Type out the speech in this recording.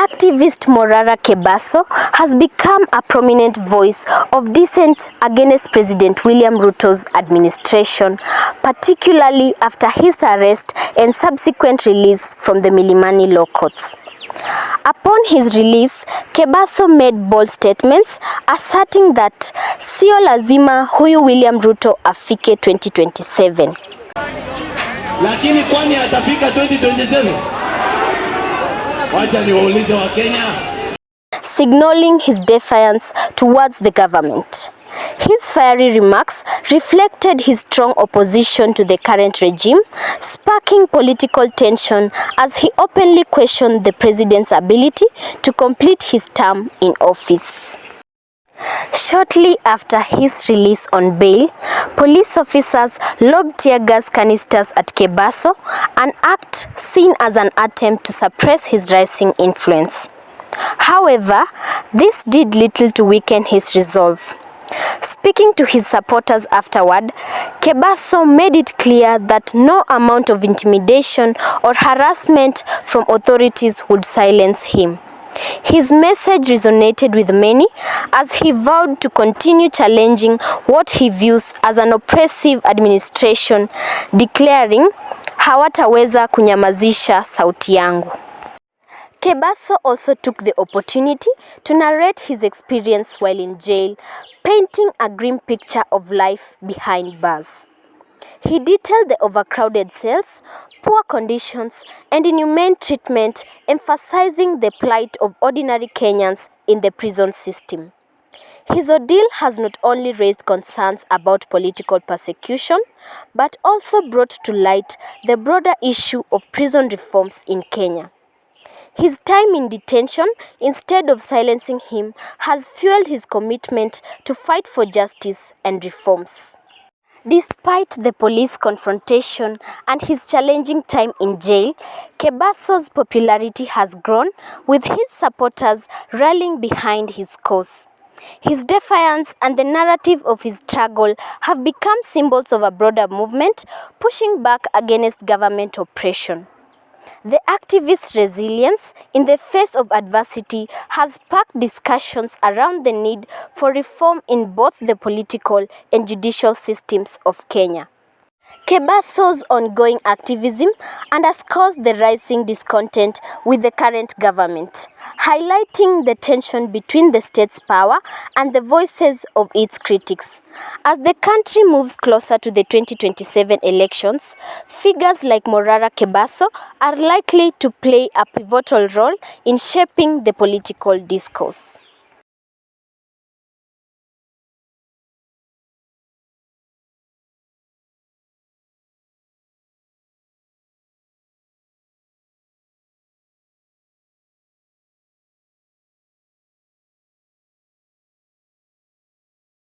Activist Morara Kebaso has become a prominent voice of dissent against President William Ruto's administration, particularly after his arrest and subsequent release from the Milimani Law Courts. Upon his release, Kebaso made bold statements asserting that sio lazima huyu William Ruto afike 2027. Lakini kwani atafika 2027? Wacha niwaulize wa Kenya. Signaling his defiance towards the government. His fiery remarks reflected his strong opposition to the current regime, sparking political tension as he openly questioned the president's ability to complete his term in office. Shortly after his release on bail, police officers lobbed tear gas canisters at Kebaso, an act seen as an attempt to suppress his rising influence. However, this did little to weaken his resolve. Speaking to his supporters afterward, Kebaso made it clear that no amount of intimidation or harassment from authorities would silence him. His message resonated with many as he vowed to continue challenging what he views as an oppressive administration, declaring, hawataweza kunyamazisha sauti yangu. Kebaso also took the opportunity to narrate his experience while in jail, painting a grim picture of life behind bars. He detailed the overcrowded cells, poor conditions, and inhumane treatment, emphasizing the plight of ordinary Kenyans in the prison system. His ordeal has not only raised concerns about political persecution, but also brought to light the broader issue of prison reforms in Kenya. His time in detention, instead of silencing him, has fueled his commitment to fight for justice and reforms. Despite the police confrontation and his challenging time in jail, Kebaso's popularity has grown, with his supporters rallying behind his cause. His defiance and the narrative of his struggle have become symbols of a broader movement, pushing back against government oppression. The activist's resilience in the face of adversity has sparked discussions around the need for reform in both the political and judicial systems of Kenya. Kebaso's ongoing activism underscores the rising discontent with the current government, highlighting the tension between the state's power and the voices of its critics. As the country moves closer to the 2027 elections, figures like Morara Kebaso are likely to play a pivotal role in shaping the political discourse.